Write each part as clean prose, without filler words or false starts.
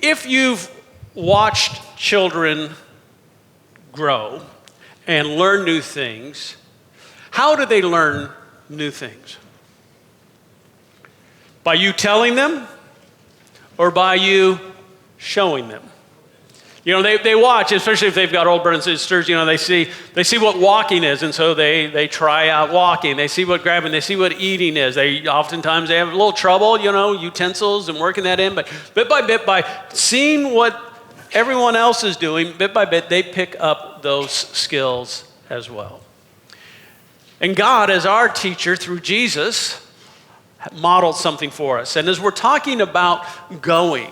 If you've watched children grow and learn new things, how do they learn new things? By you telling them or by you showing them? You know, they watch, especially if they've got old brothers and sisters, you know, they see what walking is, and so they try out walking. They see what grabbing, they see what eating is. Oftentimes they have a little trouble, you know, utensils and working that in, but bit by bit, by seeing what everyone else is doing, bit by bit, they pick up those skills as well. And God, as our teacher through Jesus, modeled something for us. And as we're talking about going,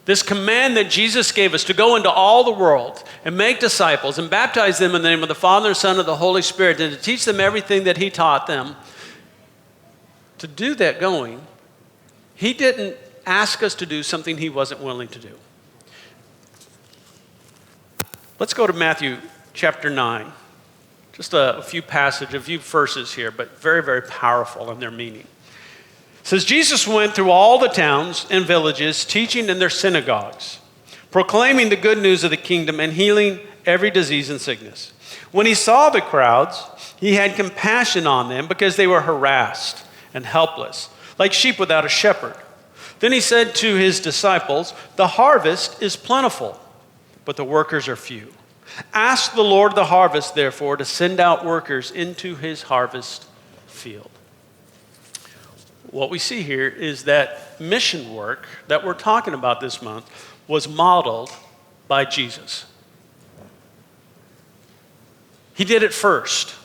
this command that Jesus gave us to go into all the world and make disciples and baptize them in the name of the Father, Son, and the Holy Spirit, and to teach them everything that he taught them, to do that going, he didn't ask us to do something he wasn't willing to do. Let's go to Matthew chapter 9. Just a few verses here, but very, very powerful in their meaning. It says, Jesus went through all the towns and villages, teaching in their synagogues, proclaiming the good news of the kingdom and healing every disease and sickness. When he saw the crowds, he had compassion on them because they were harassed and helpless, like sheep without a shepherd. Then he said to his disciples, the harvest is plentiful, but the workers are few. Ask the Lord of the harvest, therefore, to send out workers into his harvest field. What we see here is that mission work that we're talking about this month was modeled by Jesus. He did it first.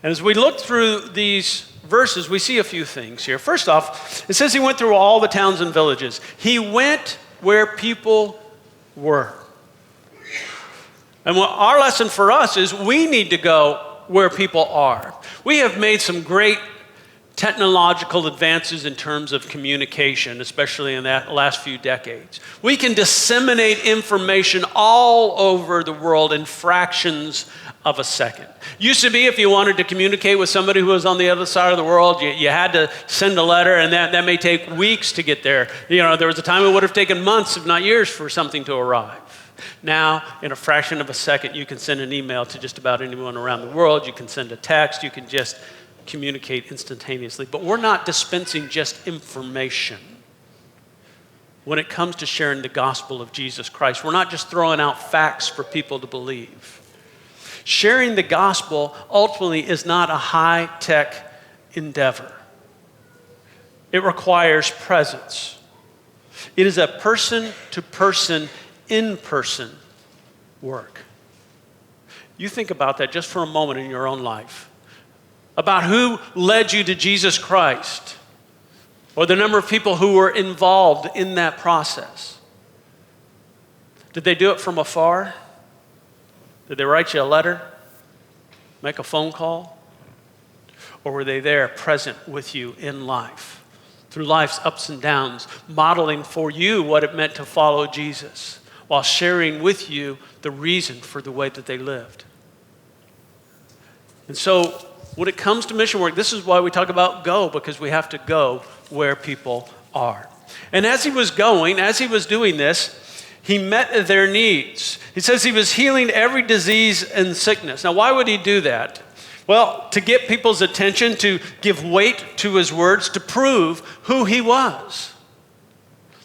And as we look through these verses, we see a few things here. First off, it says he went through all the towns and villages. He went where people were. And what our lesson for us is we need to go where people are. We have made some great technological advances in terms of communication, especially in that last few decades. We can disseminate information all over the world in fractions of a second. Used to be if you wanted to communicate with somebody who was on the other side of the world, you had to send a letter, and that may take weeks to get there. You know, there was a time it would have taken months, if not years, for something to arrive. Now, in a fraction of a second, you can send an email to just about anyone around the world. You can send a text. You can just communicate instantaneously. But we're not dispensing just information when it comes to sharing the gospel of Jesus Christ. We're not just throwing out facts for people to believe. Sharing the gospel ultimately is not a high-tech endeavor. It requires presence. It is a person-to-person, in-person work. You think about that just for a moment in your own life. About who led you to Jesus Christ, or the number of people who were involved in that process. Did they do it from afar? Did they write you a letter? Make a phone call? Or were they there present with you in life, through life's ups and downs, modeling for you what it meant to follow Jesus, while sharing with you the reason for the way that they lived? And so, when it comes to mission work, this is why we talk about go, because we have to go where people are. And as he was doing this, he met their needs. He says he was healing every disease and sickness. Now, why would he do that? Well, to get people's attention, to give weight to his words, to prove who he was.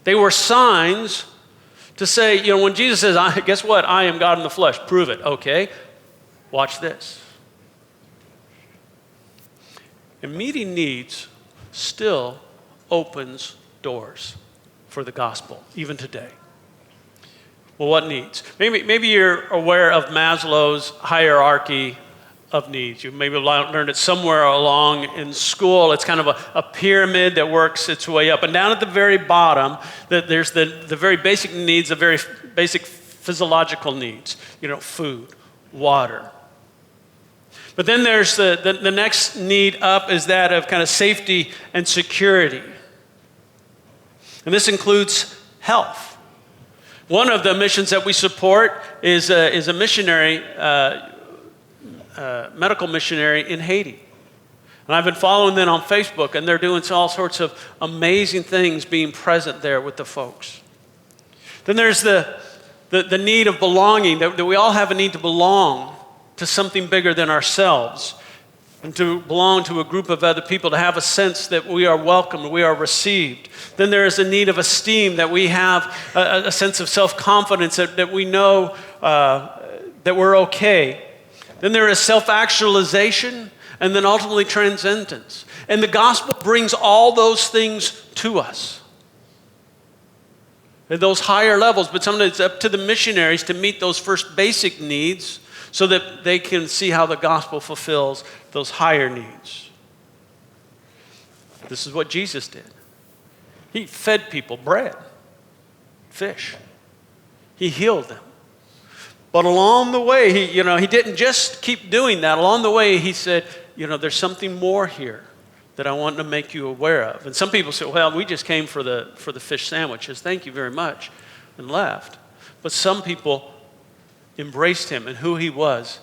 They were signs to say, you know, when Jesus says, guess what? I am God in the flesh. Prove it. Okay, watch this. And meeting needs still opens doors for the gospel, even today. Well, what needs? Maybe you're aware of Maslow's hierarchy of needs. You maybe learned it somewhere along in school. It's kind of a pyramid that works its way up. And down at the very bottom, there's the very basic needs, the very basic physiological needs. You know, food, water. But then there's the next need up is that of kind of safety and security. And this includes health. One of the missions that we support is a missionary, medical missionary in Haiti. And I've been following them on Facebook, and they're doing all sorts of amazing things being present there with the folks. Then there's the need of belonging, that we all have a need to belong to something bigger than ourselves, and to belong to a group of other people, to have a sense that we are welcomed, we are received. Then there is a need of esteem, that we have a sense of self-confidence, that we know that we're okay. Then there is self-actualization, and then ultimately transcendence. And the gospel brings all those things to us at those higher levels, but sometimes it's up to the missionaries to meet those first basic needs so that they can see how the gospel fulfills those higher needs. This is what Jesus did. He fed people bread, fish. He healed them. But along the way, he didn't just keep doing that. Along the way, he said, there's something more here that I want to make you aware of. And some people say, well, we just came for the fish sandwiches. Thank you very much, and left. But some people embraced him and who he was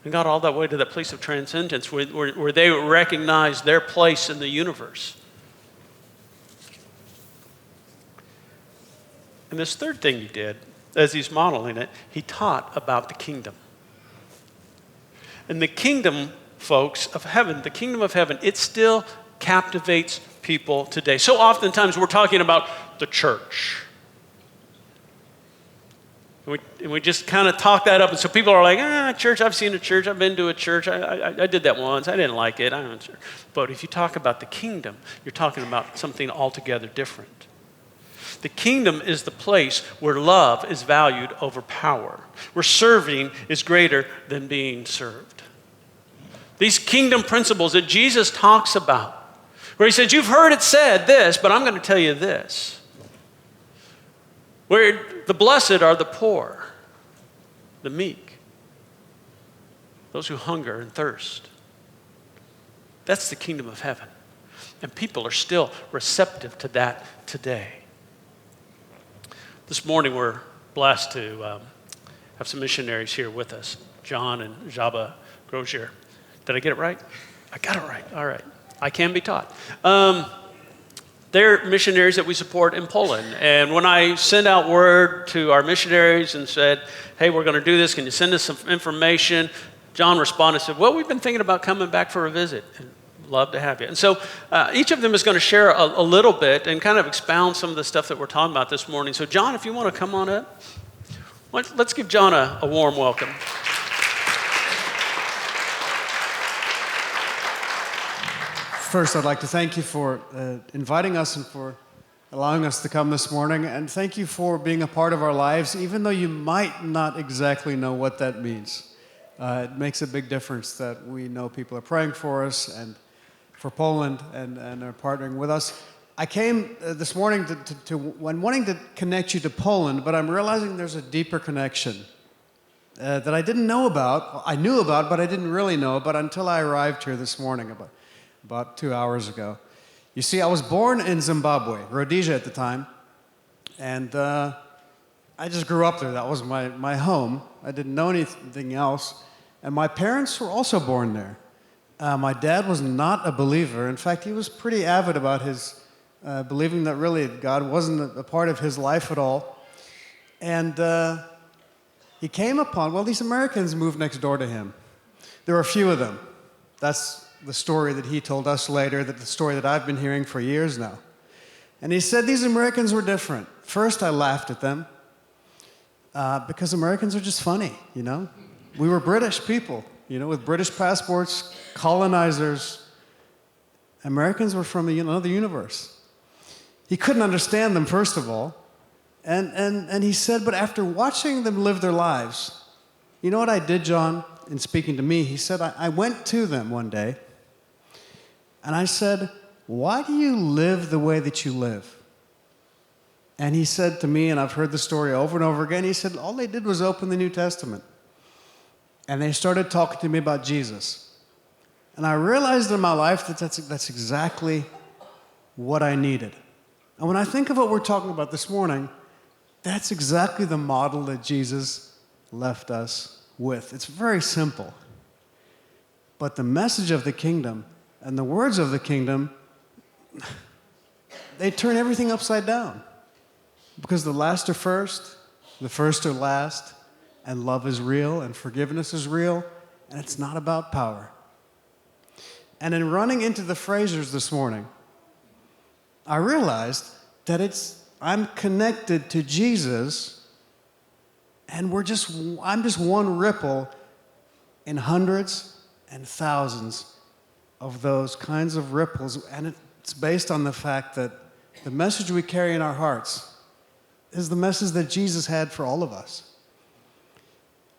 and got all that way to that place of transcendence where they recognized their place in the universe. And this third thing he did, as he's modeling it, he taught about the kingdom. And the kingdom, folks, of heaven, the kingdom of heaven, it still captivates people today. So oftentimes we're talking about the church. And we just kind of talk that up. And so people are like, church, I've seen a church. I've been to a church. I did that once. I didn't like it. I'm not sure. But if you talk about the kingdom, you're talking about something altogether different. The kingdom is the place where love is valued over power, where serving is greater than being served. These kingdom principles that Jesus talks about, where he says, you've heard it said this, but I'm going to tell you this. Where the blessed are the poor, the meek, those who hunger and thirst. That's the kingdom of heaven. And people are still receptive to that today. This morning we're blessed to have some missionaries here with us, John and Jaba Grozier. Did I get it right? I got it right. All right. I can be taught. They're missionaries that we support in Poland. And when I sent out word to our missionaries and said, hey, we're going to do this, can you send us some information? John responded and said, well, we've been thinking about coming back for a visit. And love to have you. And so each of them is going to share a little bit and kind of expound some of the stuff that we're talking about this morning. So John, if you want to come on up, let's give John a warm welcome. First, I'd like to thank you for inviting us and for allowing us to come this morning. And thank you for being a part of our lives, even though you might not exactly know what that means. It makes a big difference that we know people are praying for us and for Poland and are partnering with us. I came this morning when wanting to connect you to Poland, but I'm realizing there's a deeper connection that I didn't know about. I knew about, but I didn't really know about until I arrived here this morning about 2 hours ago. You see, I was born in Zimbabwe, Rhodesia at the time, and I just grew up there. That was my home. I didn't know anything else, and my parents were also born there. My dad was not a believer. In fact, he was pretty avid about his believing that really God wasn't a part of his life at all. And he came upon, these Americans moved next door to him. There were a few of them. That's the story that he told us later, the story that I've been hearing for years now. And he said these Americans were different. First, I laughed at them because Americans are just funny, you know? We were British people, you know, with British passports, colonizers. Americans were from another universe. He couldn't understand them, first of all. And he said, but after watching them live their lives, you know what I did, John, in speaking to me? He said, I went to them one day, and I said, why do you live the way that you live? And he said to me, and I've heard the story over and over again, he said, all they did was open the New Testament. And they started talking to me about Jesus. And I realized in my life that that's exactly what I needed. And when I think of what we're talking about this morning, that's exactly the model that Jesus left us with. It's very simple. But the message of the kingdom and the words of the kingdom, they turn everything upside down. Because the last are first, the first are last, and love is real, and forgiveness is real, and it's not about power. And in running into the Frasers this morning, I realized that I'm connected to Jesus, and I'm just one ripple in hundreds and thousands of those kinds of ripples, and it's based on the fact that the message we carry in our hearts is the message that Jesus had for all of us.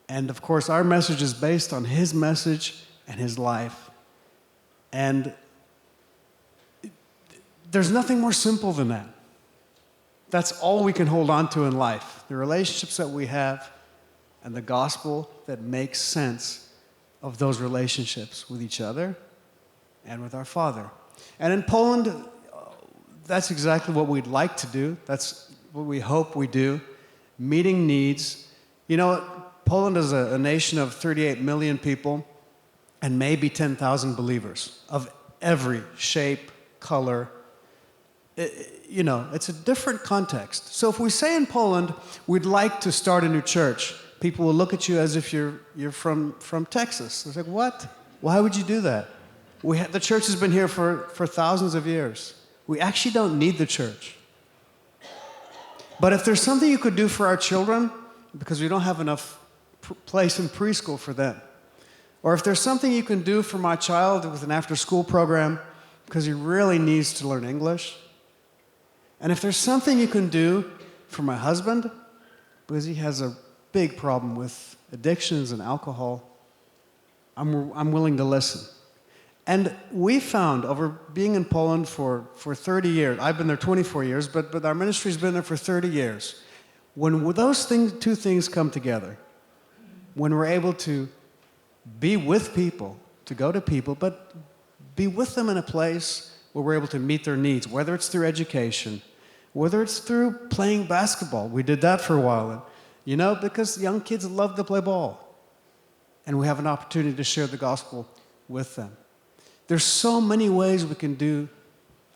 And of course, our message is based on his message and his life. And there's nothing more simple than that. That's all we can hold on to in life. The relationships that we have and the gospel that makes sense of those relationships with each other and with our Father. And in Poland, that's exactly what we'd like to do. That's what we hope we do, meeting needs. You know, Poland is a nation of 38 million people and maybe 10,000 believers of every shape, color. It's a different context. So if we say in Poland, we'd like to start a new church, people will look at you as if you're from Texas. It's like, what? Why would you do that? The church has been here for thousands of years. We actually don't need the church. But if there's something you could do for our children, because we don't have enough place in preschool for them, or if there's something you can do for my child with an after-school program, because he really needs to learn English, and if there's something you can do for my husband, because he has a big problem with addictions and alcohol, I'm willing to listen. And we found, over being in Poland for 30 years, I've been there 24 years, but our ministry's been there for 30 years. When those two things come together, when we're able to be with people, to go to people, but be with them in a place where we're able to meet their needs, whether it's through education, whether it's through playing basketball. We did that for a while, because young kids love to play ball. And we have an opportunity to share the gospel with them. There's so many ways we can do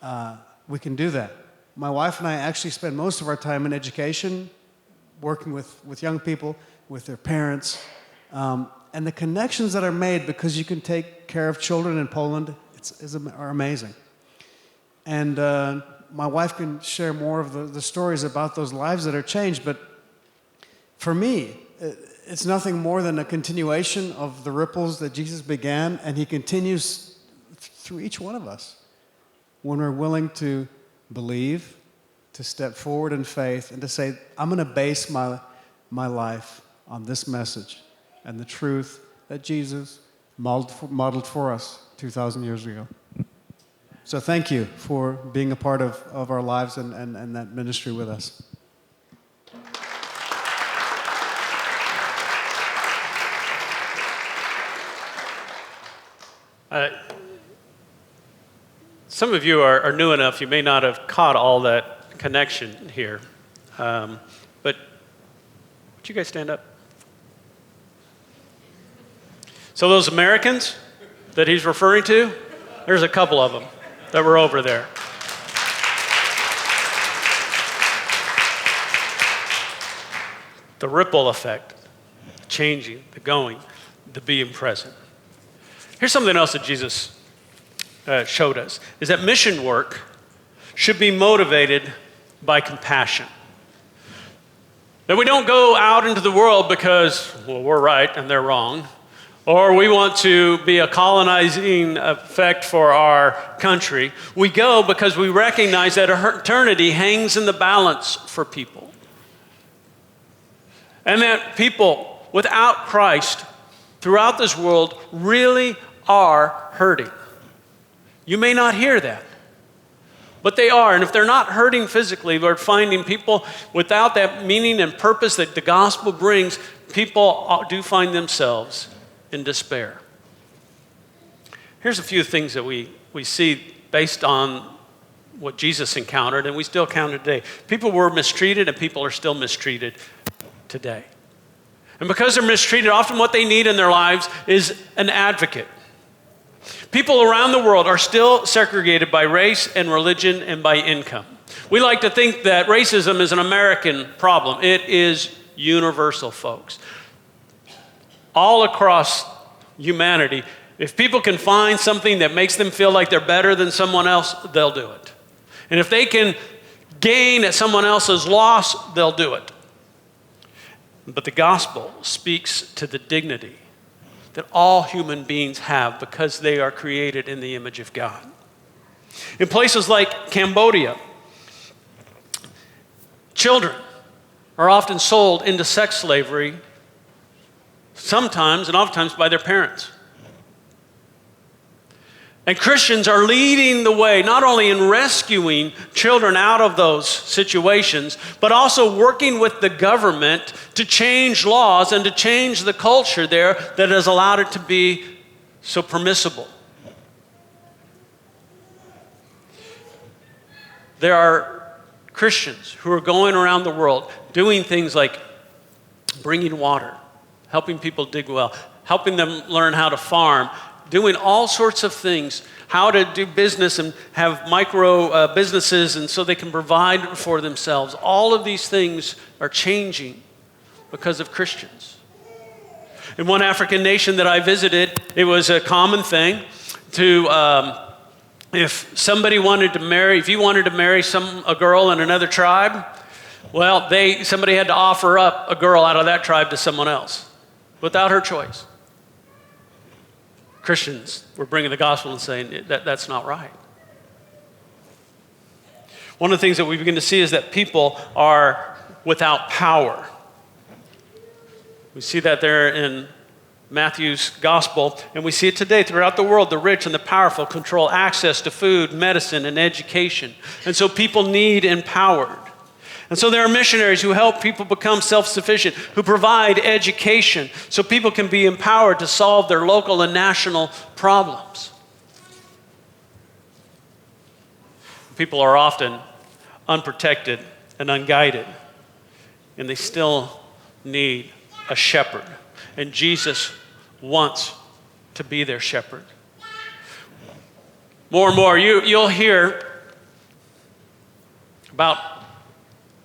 that. My wife and I actually spend most of our time in education, working with young people, with their parents, and the connections that are made because you can take care of children in Poland are amazing. And my wife can share more of the stories about those lives that are changed, but for me, it's nothing more than a continuation of the ripples that Jesus began, and he continues through each one of us when we're willing to believe, to step forward in faith, and to say, I'm going to base my life on this message and the truth that Jesus modeled for us 2,000 years ago. So thank you for being a part of our lives and that ministry with us. Some of you are new enough, you may not have caught all that connection here. But would you guys stand up? So those Americans that he's referring to, there's a couple of them that were over there. The ripple effect, changing, the going, the being present. Here's something else that Jesus showed us, is that mission work should be motivated by compassion. That we don't go out into the world because, well, we're right and they're wrong, or we want to be a colonizing effect for our country. We go because we recognize that eternity hangs in the balance for people. And that people without Christ throughout this world really are hurting. You may not hear that, but they are. And if they're not hurting physically, we're finding people without that meaning and purpose that the gospel brings, people do find themselves in despair. Here's a few things that we see based on what Jesus encountered, and we still encounter today. People were mistreated, and people are still mistreated today. And because they're mistreated, often what they need in their lives is an advocate. People around the world are still segregated by race and religion and by income. We like to think that racism is an American problem. It is universal, folks. All across humanity, if people can find something that makes them feel like they're better than someone else, they'll do it. And if they can gain at someone else's loss, they'll do it. But the gospel speaks to the dignity that all human beings have because they are created in the image of God. In places like Cambodia, children are often sold into sex slavery, sometimes and oftentimes by their parents. And Christians are leading the way, not only in rescuing children out of those situations, but also working with the government to change laws and to change the culture there that has allowed it to be so permissible. There are Christians who are going around the world doing things like bringing water, helping people dig well, helping them learn how to farm, doing all sorts of things, how to do business and have micro businesses and so they can provide for themselves. All of these things are changing because of Christians. In one African nation that I visited, it was a common thing to, if somebody wanted to marry, if you wanted to marry a girl in another tribe, well, somebody had to offer up a girl out of that tribe to someone else without her choice. Christians were bringing the gospel and saying that's not right. One of the things that we begin to see is that people are without power. We see that there in Matthew's gospel, and we see it today throughout the world. The rich and the powerful control access to food, medicine, and education. And so people need empowered. And so there are missionaries who help people become self-sufficient, who provide education so people can be empowered to solve their local and national problems. People are often unprotected and unguided, and they still need a shepherd. And Jesus wants to be their shepherd. More and more, you'll hear about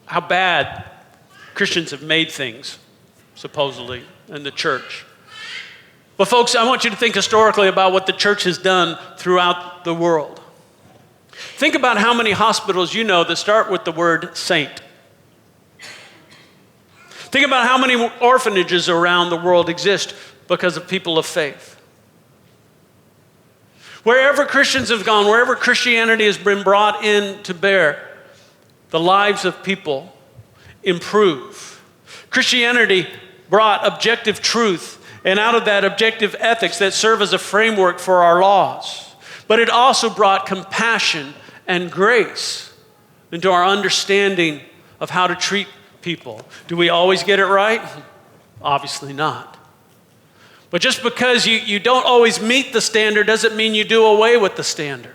how bad Christians have made things, supposedly, in the church. But folks, I want you to think historically about what the church has done throughout the world. Think about how many hospitals you know that start with the word saint. Think about how many orphanages around the world exist because of people of faith. Wherever Christians have gone, wherever Christianity has been brought in to bear, the lives of people improve. Christianity brought objective truth, and out of that objective ethics that serve as a framework for our laws. But it also brought compassion and grace into our understanding of how to treat people. Do we always get it right? Obviously not. But just because you don't always meet the standard doesn't mean you do away with the standard.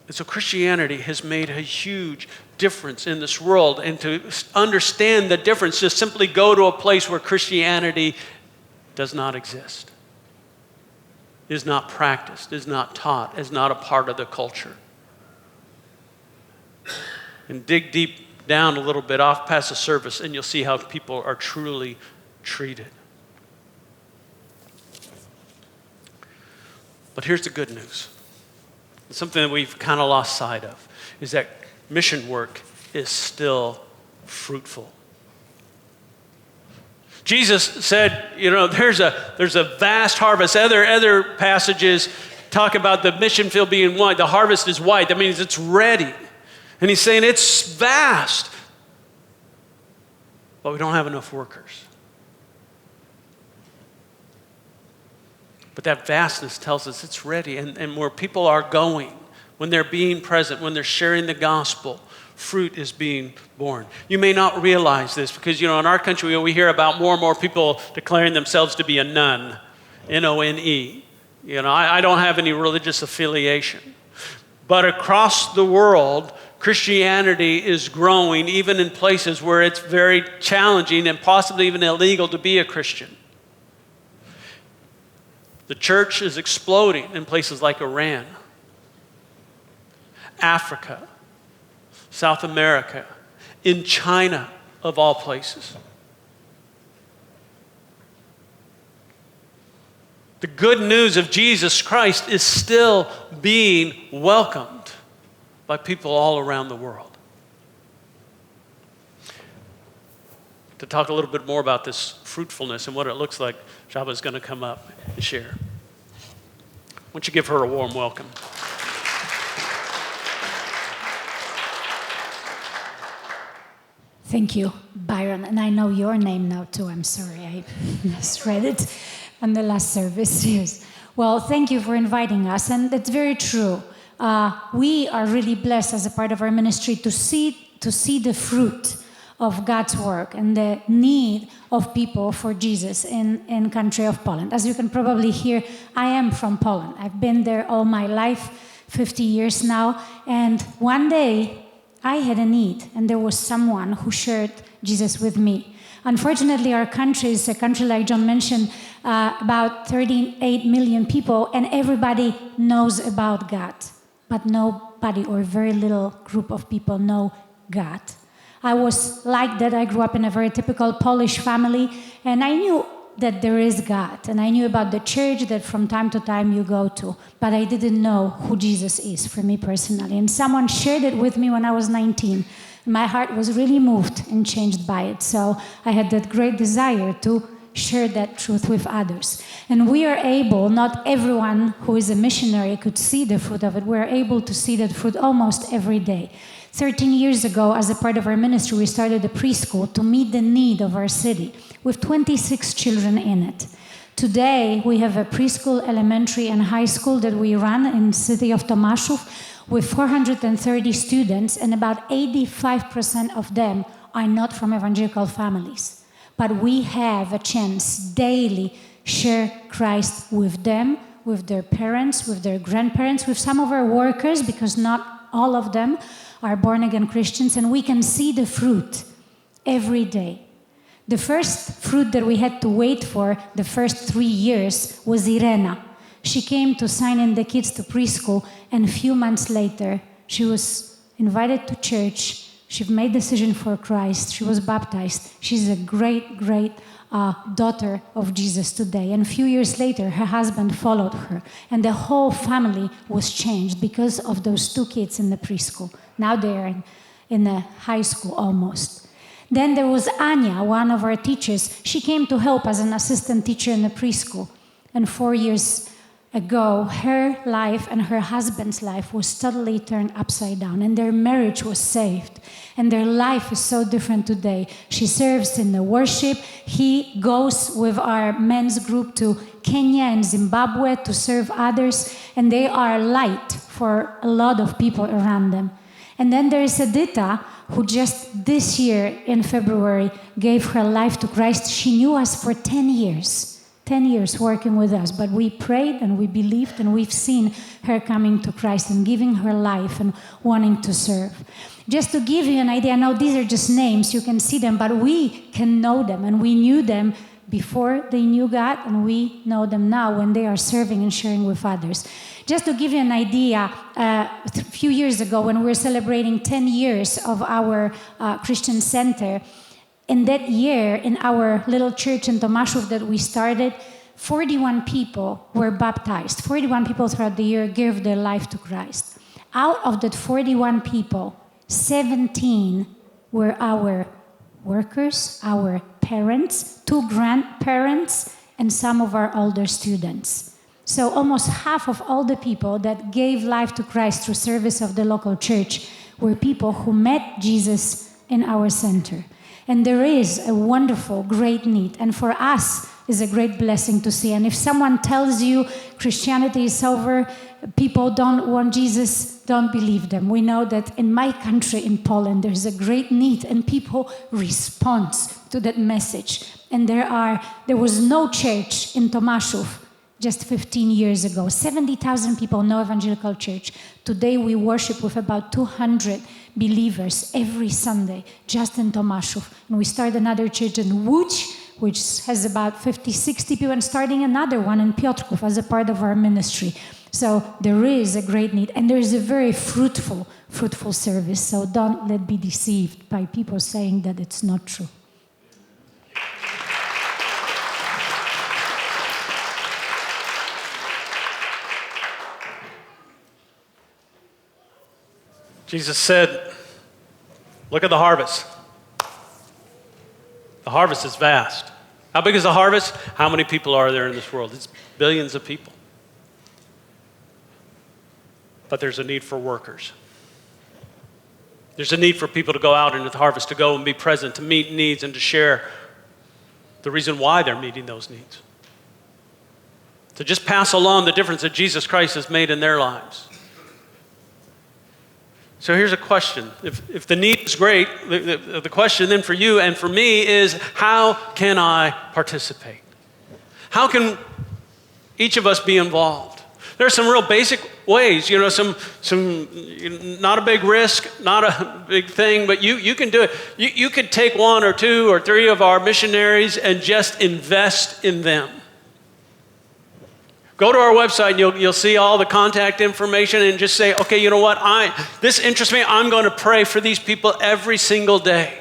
And so Christianity has made a huge difference in this world. And to understand the difference, just simply go to a place where Christianity does not exist, is not practiced, is not taught, is not a part of the culture. And dig deep down a little bit off past the surface, and you'll see how people are truly treated. But here's the good news. Something that we've kind of lost sight of is that mission work is still fruitful. Jesus said, there's a vast harvest. Other passages talk about the mission field being white. The harvest is white. That means it's ready. And he's saying it's vast, but we don't have enough workers. But that vastness tells us it's ready. And where people are going, when they're being present, when they're sharing the gospel, fruit is being born. You may not realize this because, in our country, we hear about more and more people declaring themselves to be a nun, N-O-N-E. I don't have any religious affiliation. But across the world, Christianity is growing, even in places where it's very challenging and possibly even illegal to be a Christian. The church is exploding in places like Iran, Africa, South America, in China, of all places. The good news of Jesus Christ is still being welcomed by people all around the world. To talk a little bit more about this fruitfulness and what it looks like, Shaba's going to come up and share. Why don't you give her a warm welcome? Thank you, Byron. And I know your name now too. I'm sorry, I misread it on the last service. Yes. Well, thank you for inviting us. And that's very true. We are really blessed as a part of our ministry to see the fruit of God's work and the need of people for Jesus in country of Poland. As you can probably hear, I am from Poland. I've been there all my life, 50 years now. And one day I had a need, and there was someone who shared Jesus with me. Unfortunately, our country is a country, like John mentioned, about 38 million people, and everybody knows about God. But nobody or very little group of people know God. I was like that. I grew up in a very typical Polish family, and I knew that there is God, and I knew about the church that from time to time you go to, but I didn't know who Jesus is for me personally. And someone shared it with me when I was 19. My heart was really moved and changed by it, so I had that great desire to share that truth with others. And we are able, not everyone who is a missionary could see the fruit of it, we're able to see that fruit almost every day. 13 years ago, as a part of our ministry, we started a preschool to meet the need of our city with 26 children in it. Today, we have a preschool, elementary, and high school that we run in the city of Tomaszów with 430 students, and about 85% of them are not from evangelical families. But we have a chance daily share Christ with them, with their parents, with their grandparents, with some of our workers, because not all of them are born-again Christians, and we can see the fruit every day. The first fruit that we had to wait for the first 3 years was Irena. She came to sign in the kids to preschool, and a few months later, she was invited to church. She made a decision for Christ. She was baptized. She's a great, great daughter of Jesus today. And a few years later, her husband followed her, and the whole family was changed because of those 2 kids in the preschool. Now they're in the high school almost. Then there was Anya, one of our teachers. She came to help as an assistant teacher in the preschool. And 4 years ago, her life and her husband's life was totally turned upside down, and their marriage was saved. And their life is so different today. She serves in the worship. He goes with our men's group to Kenya and Zimbabwe to serve others, and they are light for a lot of people around them. And then there is Edita, who just this year in February gave her life to Christ. She knew us for 10 years. 10 years working with us, but we prayed and we believed, and we've seen her coming to Christ and giving her life and wanting to serve. Just to give you an idea, now these are just names, you can see them, but we can know them, and we knew them before they knew God, and we know them now when they are serving and sharing with others. Just to give you an idea, a few years ago when we were celebrating 10 years of our Christian center, in that year, in our little church in Tomaszów that we started, 41 people were baptized. 41 people throughout the year gave their life to Christ. Out of that 41 people, 17 were our workers, our parents, 2 grandparents, and some of our older students. So almost half of all the people that gave life to Christ through service of the local church were people who met Jesus in our center. And there is a wonderful, great need. And for us, it's a great blessing to see. And if someone tells you Christianity is over, people don't want Jesus, don't believe them. We know that in my country, in Poland, there's a great need, and people respond to that message. And there was no church in Tomaszów just 15 years ago. 70,000 people, no evangelical church. Today we worship with about 200 believers every Sunday, just in Tomaszów. And we start another church in Łódź which has about 50, 60 people, and starting another one in Piotrków as a part of our ministry. So there is a great need, and there is a very fruitful service. So don't let be deceived by people saying that it's not true. Jesus said, look at the harvest. The harvest is vast. How big is the harvest? How many people are there in this world? It's billions of people. But there's a need for workers. There's a need for people to go out into the harvest, to go and be present, to meet needs, and to share the reason why they're meeting those needs. To just pass along the difference that Jesus Christ has made in their lives. So here's a question. If the need is great, the question then for you and for me is, how can I participate? How can each of us be involved? There are some real basic ways, some not a big risk, not a big thing, but you can do it. You could take 1 or 2 or 3 of our missionaries and just invest in them. Go to our website and you'll see all the contact information and just say, okay, you know what, this interests me. I'm going to pray for these people every single day.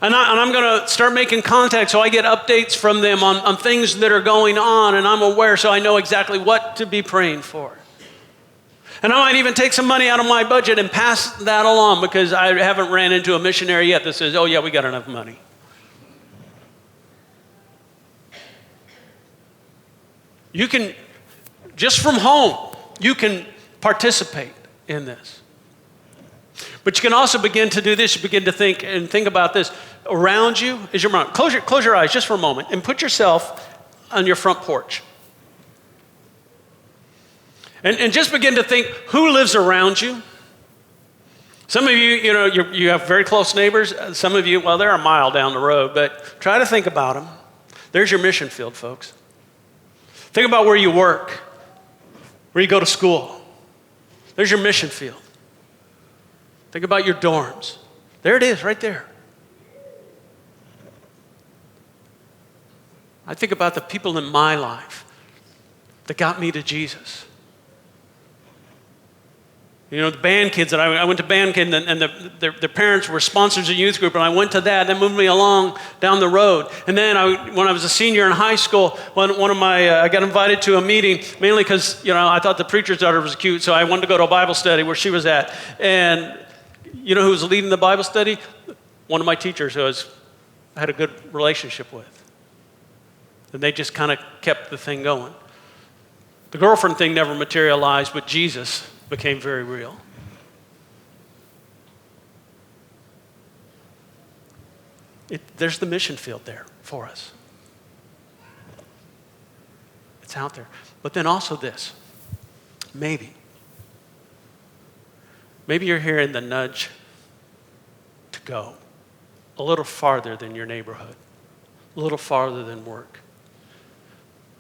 And I'm going to start making contact so I get updates from them on things that are going on, and I'm aware so I know exactly what to be praying for. And I might even take some money out of my budget and pass that along because I haven't ran into a missionary yet that says, oh yeah, we got enough money. You can, just from home, you can participate in this. But you can also begin to do this. You begin to think about this. Around you is your mind. Close your eyes just for a moment and put yourself on your front porch. And just begin to think, who lives around you? Some of you, you have very close neighbors. Some of you, well, they're a mile down the road, but try to think about them. There's your mission field, folks. Think about where you work, where you go to school. There's your mission field. Think about your dorms. There it is, right there. I think about the people in my life that got me to Jesus. The band kids that I went to band kid, and their parents were sponsors of youth group, and I went to that. That moved me along down the road. And then when I was a senior in high school, I got invited to a meeting, mainly because I thought the preacher's daughter was cute, so I wanted to go to a Bible study where she was at. And you know who was leading the Bible study? One of my teachers who I had a good relationship with. And they just kind of kept the thing going. The girlfriend thing never materialized, but Jesus became very real. There's the mission field there for us. It's out there. But then also this, maybe you're hearing the nudge to go a little farther than your neighborhood, a little farther than work.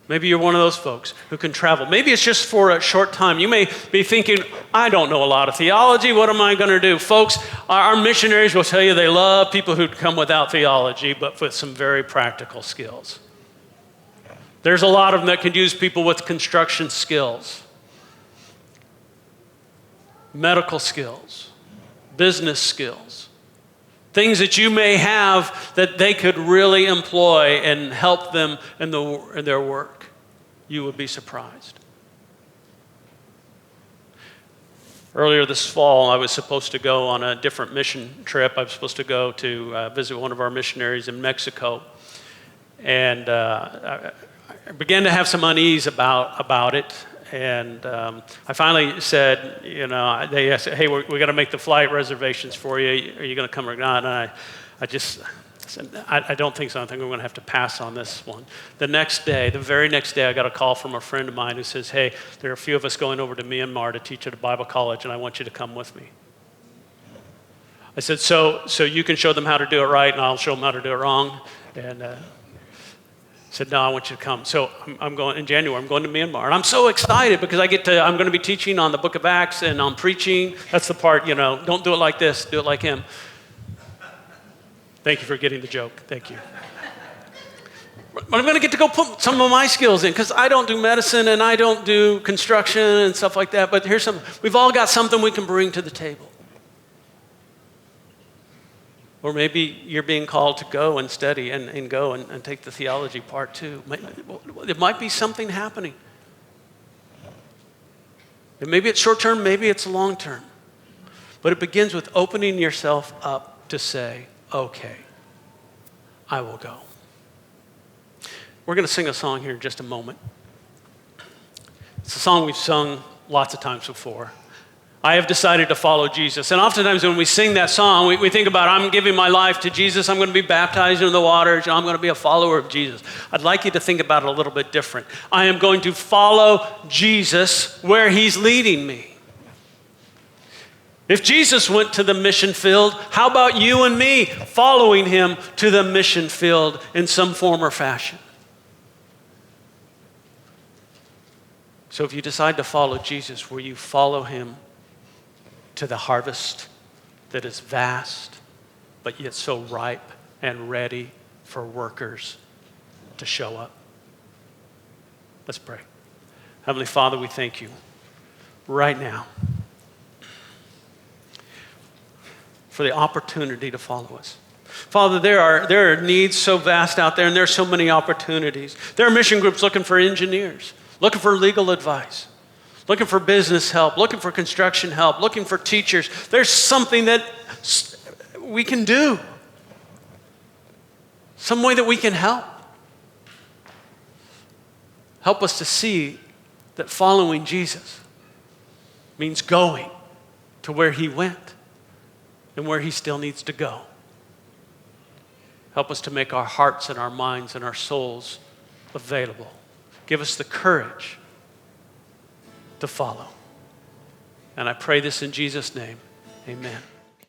Maybe you're one of those folks who can travel. Maybe it's just for a short time. You may be thinking, I don't know a lot of theology. What am I going to do? Folks, our missionaries will tell you they love people who come without theology, but with some very practical skills. There's a lot of them that can use people with construction skills, medical skills, business skills, things that you may have that they could really employ and help them in their work. You would be surprised. Earlier this fall, I was supposed to go on a different mission trip. I was supposed to go to visit one of our missionaries in Mexico. And I began to have some unease about it. And I finally said, they asked, hey, we got to make the flight reservations for you. Are you going to come or not? And I just said, I don't think so. I think we're going to have to pass on this one. The very next day, I got a call from a friend of mine who says, hey, there are a few of us going over to Myanmar to teach at a Bible college, and I want you to come with me. I said, so you can show them how to do it right, and I'll show them how to do it wrong. And said, no, I want you to come. So I'm going in January. I'm going to Myanmar. And I'm so excited because I'm going to be teaching on the book of Acts and on preaching. That's the part, don't do it like this, do it like him. Thank you for getting the joke. Thank you. But I'm going to get to go put some of my skills in because I don't do medicine and I don't do construction and stuff like that. But here's something. We've all got something we can bring to the table. Or maybe you're being called to go and study and go and take the theology part too. There might be something happening. And maybe it's short term, maybe it's long term. But it begins with opening yourself up to say, okay, I will go. We're going to sing a song here in just a moment. It's a song we've sung lots of times before. I have decided to follow Jesus. And oftentimes when we sing that song, we think about, I'm giving my life to Jesus. I'm going to be baptized in the waters. I'm going to be a follower of Jesus. I'd like you to think about it a little bit different. I am going to follow Jesus where he's leading me. If Jesus went to the mission field, how about you and me following him to the mission field in some form or fashion? So if you decide to follow Jesus, will you follow him to the harvest that is vast, but yet so ripe and ready for workers to show up? Let's pray. Heavenly Father, we thank you right now for the opportunity to follow us. Father, there are needs so vast out there, and there are so many opportunities. There are mission groups looking for engineers, looking for legal advice, looking for business help, looking for construction help, looking for teachers. There's something that we can do, some way that we can help. Help us to see that following Jesus means going to where he went and where he still needs to go. Help us to make our hearts and our minds and our souls available. Give us the courage to follow. And I pray this in Jesus' name. Amen.